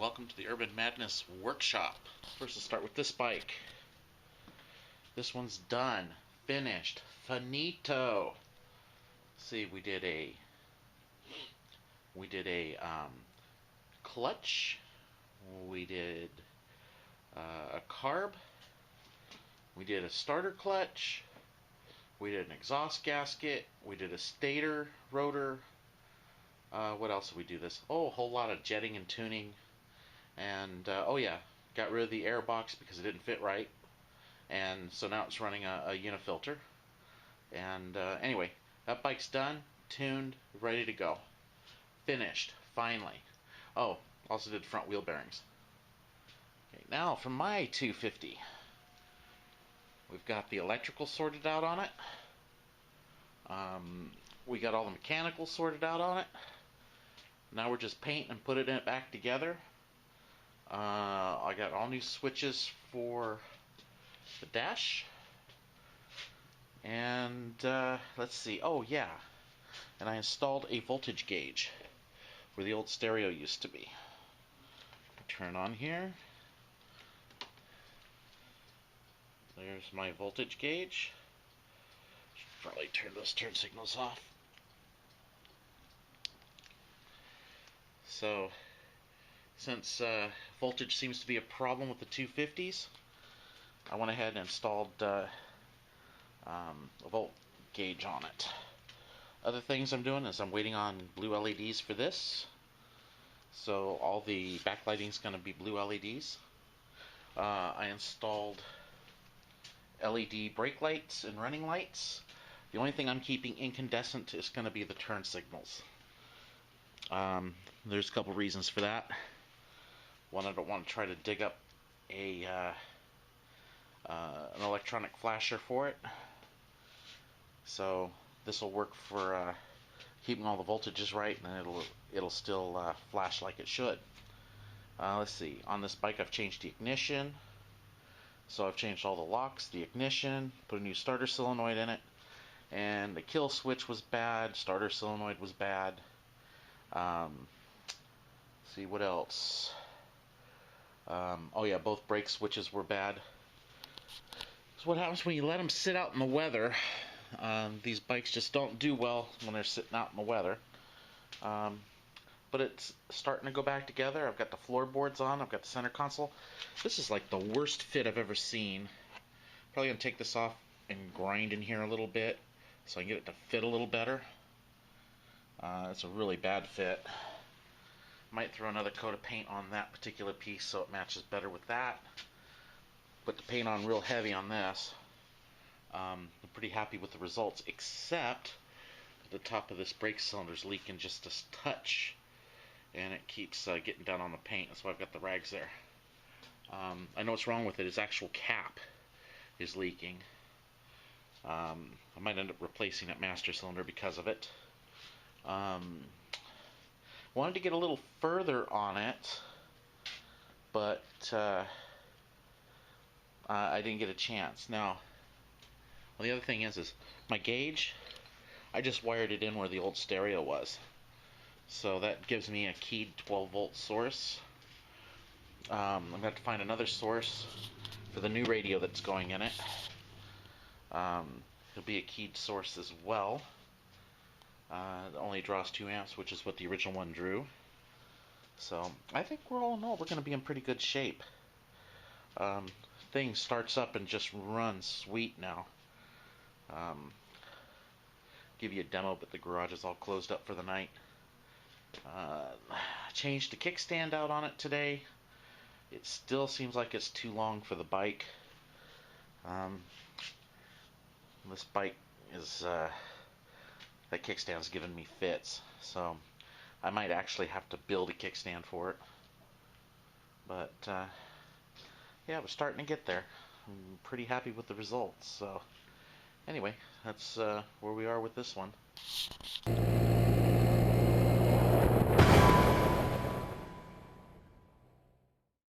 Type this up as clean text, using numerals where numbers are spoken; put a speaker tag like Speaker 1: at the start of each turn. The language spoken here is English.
Speaker 1: welcome to the Urban Madness Workshop. First, let's start with this bike. This one's done, finished, finito. Let's see, we did a clutch, we did a carb, we did a starter clutch, we did an exhaust gasket, we did a stator, rotor. What else did we do this? Oh, a whole lot of jetting and tuning. And, oh yeah, got rid of the air box because it didn't fit right. And so now it's running a unifilter. And anyway, that bike's done, tuned, ready to go. Finished, finally. Oh, also did front wheel bearings. Okay, now for my 250. We've got the electrical sorted out on it. We got all the mechanical sorted out on it. Now we're just painting and putting it back together. I got all new switches for the dash. And let's see. Oh yeah, and I installed a voltage gauge where the old stereo used to be. Turn on here. There's my voltage gauge. Should probably turn those turn signals off. So, since voltage seems to be a problem with the 250s, I went ahead and installed a volt gauge on it. Other things I'm doing is I'm waiting on blue LEDs for this. So all the backlighting is going to be blue LEDs. I installed LED brake lights and running lights. The only thing I'm keeping incandescent is going to be the turn signals. There's a couple reasons for that. One, I don't want to try to dig up an electronic flasher for it. So this will work for keeping all the voltages right, and it'll still flash like it should. Let's see. On this bike, I've changed the ignition. So I've changed all the locks, the ignition, put a new starter solenoid in it, and the kill switch was bad. Starter solenoid was bad. See what else. Oh yeah, both brake switches were bad. So what happens when you let them sit out in the weather? These bikes just don't do well when they're sitting out in the weather. But it's starting to go back together. I've got the floorboards on. I've got the center console. This is like the worst fit I've ever seen. Probably going to take this off and grind in here a little bit so I can get it to fit a little better. It's a really bad fit. Might throw another coat of paint on that particular piece so it matches better with that. Put the paint on real heavy on this. I'm pretty happy with the results, except the top of this brake cylinder is leaking just a touch, and it keeps getting down on the paint. That's why I've got the rags there. I know what's wrong with it. Its actual cap is leaking. I might end up replacing that master cylinder because of it. Wanted to get a little further on it, but I didn't get a chance. Now, well, the other thing is my gauge, I just wired it in where the old stereo was. So that gives me a keyed 12-volt source. I'm going to have to find another source for the new radio that's going in it. It'll be a keyed source as well. It only draws 2 amps, which is what the original one drew. So I think we're all in all, we're going to be in pretty good shape. Thing starts up and just runs sweet now. Give you a demo, but the garage is all closed up for the night. Changed the kickstand out on it today. It still seems like it's too long for the bike. This bike is that kickstand's giving me fits, so I might actually have to build a kickstand for it. But yeah, we're starting to get there. I'm pretty happy with the results. So anyway, that's where we are with this one.